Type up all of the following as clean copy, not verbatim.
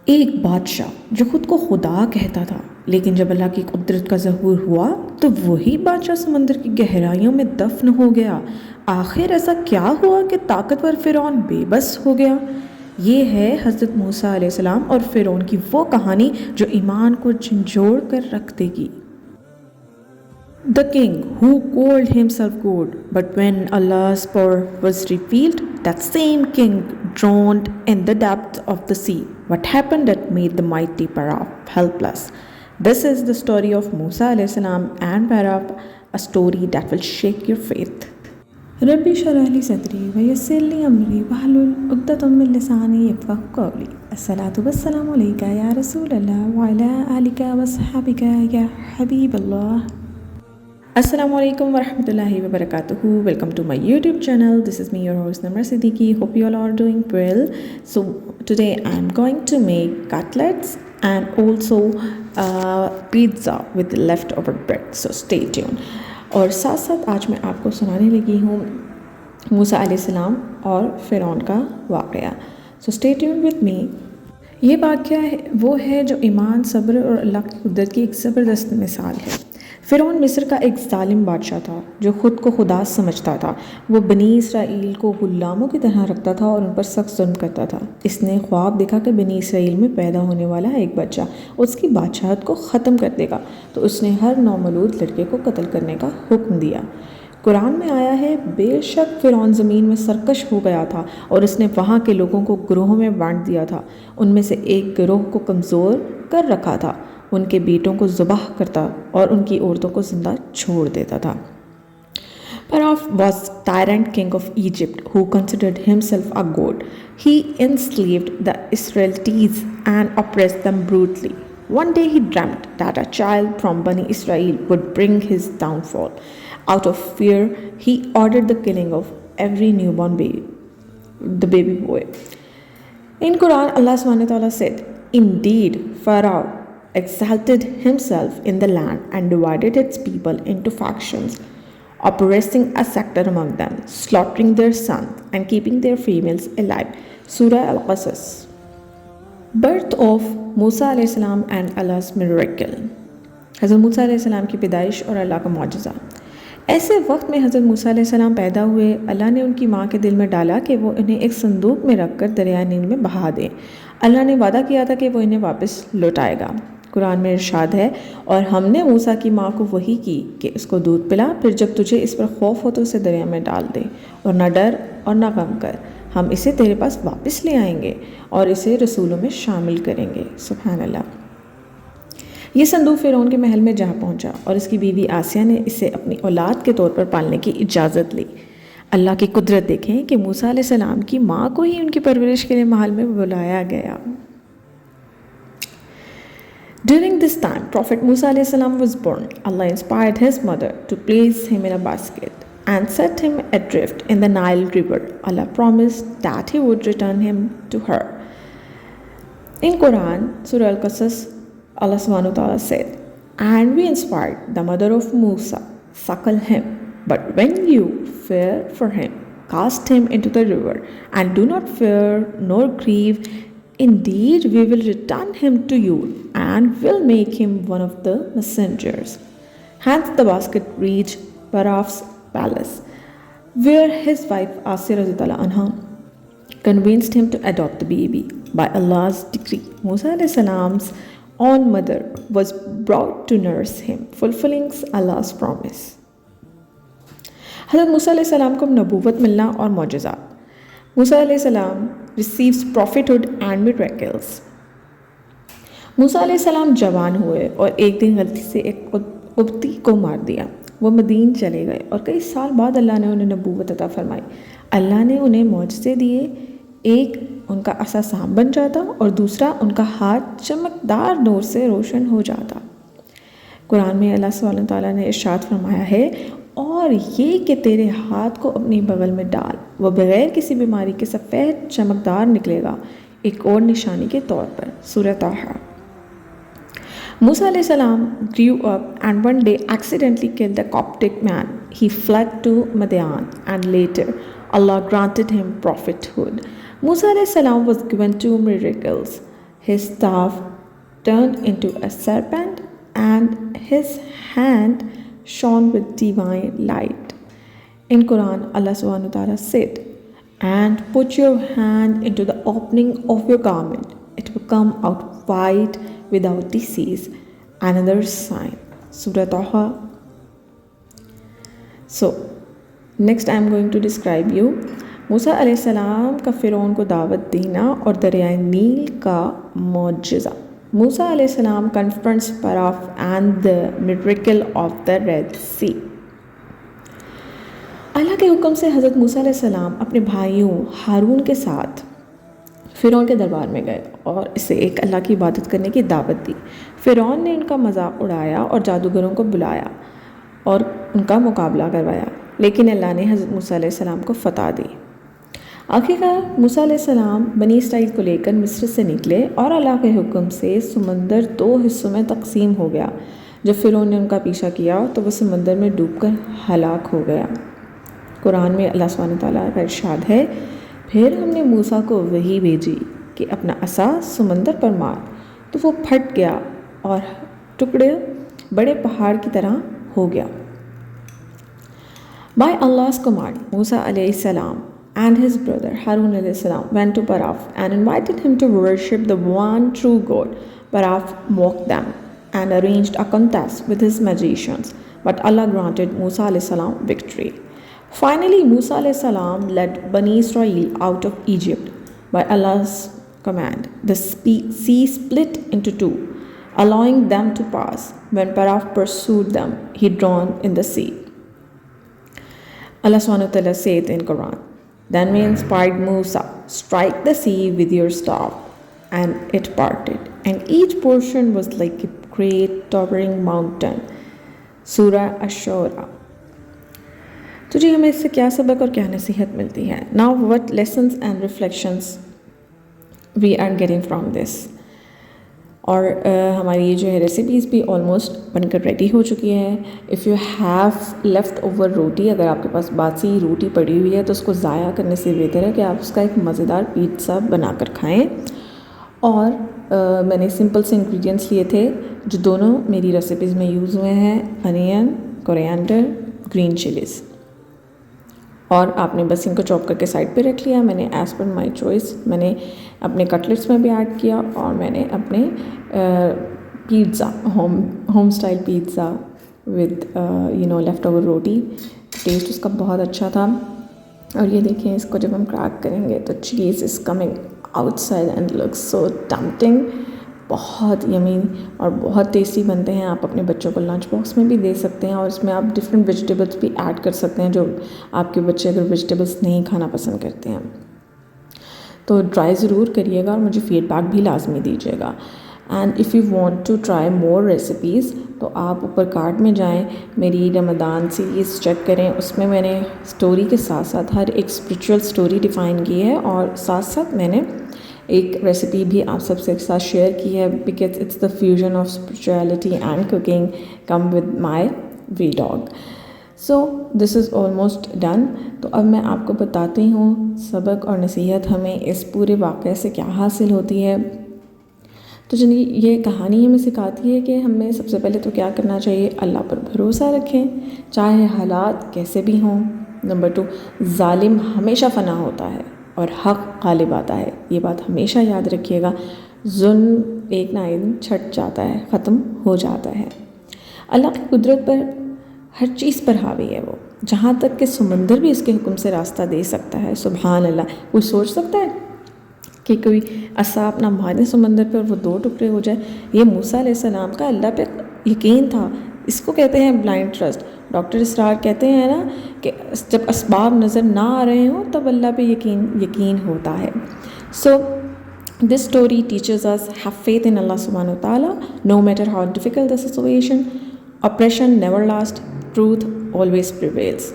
एक बादशाह जो खुद को खुदा कहता था, लेकिन जब अल्लाह की कुदरत का ज़हूर हुआ तो वही बादशाह समंदर की गहराइयों में दफन हो गया। आखिर ऐसा क्या हुआ कि ताकतवर फ़िरौन बेबस हो गया? ये है हज़रत मूसा अलैहिस्सलाम और फ़िरौन की वो कहानी जो ईमान को झंझोड़ कर रख देगी। The king, who called himself God, but when Allah's power was revealed, that same king drowned in the depth of the sea. What happened that made the mighty Pharaoh helpless? This is the story of Musa alayhi salam and Pharaoh, a story that will shake your faith. रब्बी शरह ली सदरी वयस्सिर ली अमरी वहलुल उक़दतम मिन लिसानी यफ़क़हू क़ौली। अस्सलातु वस्सलामु अलैका या रसूल अल्लाह व अला आलिका व सहाबिका या हबीब अल्लाह। Assalamualaikum warahmatullahi wabarakatuh. Welcome to my YouTube channel. This is me, your host Namra Siddiqui. Hope you all are doing well. So today I'm going to make cutlets and also pizza with leftover bread. So stay tuned. और साथ साथ आज मैं आपको सुनाने लगी हूँ मूसा अलैहिस्सलाम और फ़िरौन का वाक़या. So stay tuned with me. ये वाक़या वो है जो ईमान, सब्र और अल्लाह की कुदरत की एक ज़बरदस्त मिसाल है. फ़िरौन मिस्र का एक ज़ालिम बादशाह था जो ख़ुद को खुदा समझता था. वो बनी इसराइल को ग़ुलामों की तरह रखता था और उन पर सख्त जुल्म करता था. इसने ख्वाब देखा कि बनी इसराइल में पैदा होने वाला एक बच्चा उसकी बादशाहत को ख़त्म कर देगा, तो उसने हर नौमौलूद लड़के को कत्ल करने का हुक्म दिया. कुरान में आया है, बेशक फ़िरौन ज़मीन में सरकश हो गया था और उसने वहाँ के लोगों को गिरोहों में बांट दिया था. उनमें से एक गिरोह को कमज़ोर कर रखा था, उनके बेटों को ज़ुबाह करता और उनकी औरतों को ज़िंदा छोड़ देता था. Pharaoh was tyrant king of Egypt who considered himself a god. He enslaved the Israelites and oppressed them brutally. One day he dreamt that a child from Bani Israel would bring his downfall. Out of fear, he ordered the killing of every newborn baby, the baby boy. In Quran, Allah subhanahu wa ta'ala said, "Indeed, Pharaoh exalted himself in the land and divided its people into factions, oppressing a sector among them, slaughtering their sons and keeping their females alive." Surah Al-Qasas. Birth of Musa alayhi salam and Allah's miracle. हज़रत मूसा अलैहि सलाम की पैदाइश और अल्लाह का मौजज़ा. ऐसे वक्त में हज़रत मूसा अलैहि सलाम पैदा हुए. अल्लाह ने उनकी माँ के दिल में डाला कि वो इन्हें एक संदूक में रख कर दरिया नील में बहा दें. अल्लाह ने वादा किया था कि वो इन्हें वापस लौटाएगा. कुरान में इरशाद है, और हमने मूसा की माँ को वही की कि इसको दूध पिला, फिर जब तुझे इस पर खौफ हो तो उसे दरिया में डाल दे, और न डर और न गम कर, हम इसे तेरे पास वापस ले आएंगे और इसे रसूलों में शामिल करेंगे. सुभान अल्लाह. ये संदूक फ़िरौन के महल में जा पहुंचा और इसकी बीवी आसिया ने इसे अपनी औलाद के तौर पर पालने की इजाज़त ली. अल्लाह की कुदरत देखें कि मूसा अलैहिस्सलाम की माँ को ही उनकी परवरिश के लिए महल में बुलाया गया. During this time, Prophet Musa alayhi salam was born. Allah inspired his mother to place him in a basket and set him adrift in the Nile River. Allah promised that he would return him to her. In Quran, Surah Al-Qasas, Allah subhanahu wa ta'ala said, "And we inspired the mother of Musa, suckle him, but when you fear for him, cast him into the river, and do not fear nor grieve. Indeed, we will return him to you and will make him one of the messengers." Hence the basket reached Pharaoh's palace, where his wife Asir radhiyallahu anha convinced him to adopt the baby. By Allah's decree, Musa alayhi salam's own mother was brought to nurse him, fulfilling Allah's promise. हज़रत मूसा अलैहि सलाम को नबूवत मिलना और मौजज़ात. मूसा अलैहि सलाम receives prophethood and miracles. मूसा अलैहि सलाम जवान हुए और एक दिन गलती से एक कुब्ती को मार दिया. वो मदीन चले गए और कई साल बाद अल्लाह ने उन्हें नबूवत अता फरमाई. अल्लाह ने उन्हें मौजज़े दिए. एक उनका असा सांप बन जाता और दूसरा उनका हाथ चमकदार नूर से रोशन हो जाता. कुरान में अल्लाह सुब्हानहू व तआला ने इरशाद फरमाया है, और ये कि तेरे हाथ को अपनी बगल में डाल, वह बग़ैर किसी बीमारी के सफ़ेद चमकदार निकलेगा, एक और निशानी के तौर पर. सूरह ताहा. Musa alayhi salam grew up and one day accidentally killed a Coptic man. He fled to Madian and later Allah granted him prophethood. Musa alayhi salam was given two miracles. his staff turned into a serpent and his hand shone with divine light. In Quran, Allah subhanahu wa ta'ala said, and put your hand into the opening of your garment. It will come out white without disease. Another sign. Surah Taha. So, next I am going to describe you मूसा अलैहिस्सलाम का फ़िरौन को दावत देना और दरियाए नील का मौजज़ा. मूसा अलैहिस्सलाम confronts Pharaoh and the miracle of the Red Sea. अल्लाह के हुक्म से हज़रत मूसा अलैहिस्सलाम अपने भाइयों हारून के साथ फ़िरौन के दरबार में गए और इसे एक अल्लाह की इबादत करने की दावत दी. फ़िरौन ने उनका मजाक उड़ाया और जादूगरों को बुलाया और उनका मुकाबला करवाया, लेकिन अल्लाह ने हज़रत मूसा अलैहिस्सलाम को फ़तह दी. आखिरकार मूसा अलैहिस्सलाम बनी इसराइल को लेकर मिस्र से निकले और अल्लाह के हुक्म से समंदर 2 हिस्सों में तकसीम हो गया. जब फ़िरौन ने उनका पीछा किया तो वह समंदर में डूबकर हलाक हो गया. कुरान में अल्लाह सुब्हानहू व तआला का इरशाद है, फिर हमने मूसा को वही भेजी कि अपना असा समंदर पर मार, तो वो फट गया और टुकड़े बड़े पहाड़ की तरह हो गया. By Allah's command, Musa alayhi salam and his brother Harun alayhi salam went to Pharaoh and invited him to worship the one true God. Pharaoh mocked them and arranged a contest with his magicians, but Allah granted Musa alayhi salam victory. Finally, Musa alayhi salam led Bani Israel out of Egypt. By Allah's command, the sea split into two, allowing them to pass. When Pharaoh pursued them, he drowned in the sea. Allah subhanahu wa ta'ala said in Quran, then we inspired Musa, strike the sea with your staff, and it parted, and each portion was like a great towering mountain. Surah Ash-Shura. तो जी हमें इससे क्या सबक और क्या नसीहत मिलती है? Now what lessons and reflections we are getting from this? और हमारी ये जो है रेसिपीज़ भी ऑलमोस्ट बनकर रेडी हो चुकी है. If you have left over roti, अगर आपके पास बासी रोटी पड़ी हुई है तो उसको ज़ाया करने से बेहतर है कि आप उसका एक मज़ेदार पिज़्ज़ा बनाकर खाएं. और मैंने सिंपल से इंग्रेडिएंट्स लिए थे जो दोनों मेरी रेसिपीज़ में यूज़ हुए हैं, अनियन, कोरिएंडर, ग्रीन चिलीज़. और आपने बस इनको चॉप करके साइड पे रख लिया. मैंने एज़ पर माई चॉइस मैंने अपने कटलेट्स में भी ऐड किया और मैंने अपने pizza home style pizza with left over roti. Taste उसका बहुत अच्छा था. और ये देखिए, इसको जब हम क्रैक करेंगे तो cheese is coming outside and looks so tempting. बहुत यमी और बहुत टेस्टी बनते हैं. आप अपने बच्चों को लंच बॉक्स में भी दे सकते हैं और इसमें आप डिफरेंट वेजिटेबल्स भी ऐड कर सकते हैं जो आपके बच्चे अगर वेजिटेबल्स नहीं खाना पसंद करते हैं तो ट्राई ज़रूर करिएगा और मुझे फ़ीडबैक भी लाजमी दीजिएगा. And if you want to try more recipes तो आप ऊपर कार्ड में जाएं, मेरी रमज़ान सीरीज़ चेक करें. उसमें मैंने स्टोरी के साथ साथ हर एक स्पिरिचुअल स्टोरी डिफ़ाइन की है और साथ साथ मैंने एक रेसिपी भी आप सबसे एक साथ शेयर की है, because it's the fusion of spirituality and cooking come with my we dog. So this is almost done. तो अब मैं आपको बताती हूँ सबक और नसीहत हमें इस पूरे वाक़े से क्या हासिल होती है. तो चलिए, ये कहानी हमें सिखाती है कि हमें सबसे पहले तो क्या करना चाहिए, अल्लाह पर भरोसा रखें चाहे हालात कैसे भी हों. नंबर 2, जालिम हमेशा फ़ना होता है और हक़ गालिब आता है. ये बात हमेशा याद रखिएगा. जुल्म एक ना एक दिन छट जाता है, ख़त्म हो जाता है. अल्लाह की कुदरत पर हर चीज़ पर हावी है वो, जहाँ तक कि समंदर भी इसके हुक्म से रास्ता दे सकता है. सुभान अल्लाह. कोई सोच सकता है कि कोई असा अपना मारे समंदर पर वो 2 टुकड़े हो जाए? ये मूसा अलैहिस्सलाम का अल्लाह पे यकीन था. इसको कहते हैं ब्लाइंड ट्रस्ट. डॉक्टर इसरार कहते हैं ना कि जब असबाब नज़र ना आ रहे हों तब अल्लाह पे यकीन होता है. So this story teaches us have faith in Allah Subhanahu wa Ta'ala no matter how difficult the situation. Oppression never last, truth always prevails.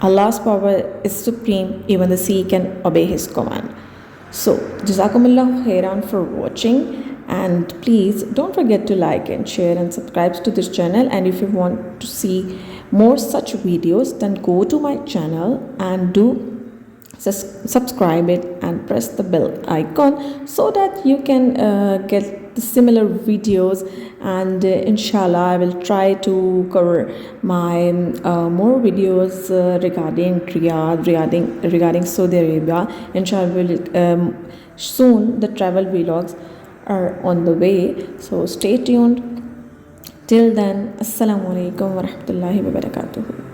Allah's power is supreme, even the sea can obey his command. So, Jazakumullahu khairan for watching, and please don't forget to like and share and subscribe to this channel. And if you want to see more such videos, then go to my channel and do subscribe it and press the bell icon so that you can get the similar videos. And inshallah I will try to cover my more videos regarding Riyadh, regarding Saudi Arabia. Inshallah soon the travel vlogs are on the way, so stay tuned. Till then, assalamu alaikum wa rahmatullahi wa barakatuh.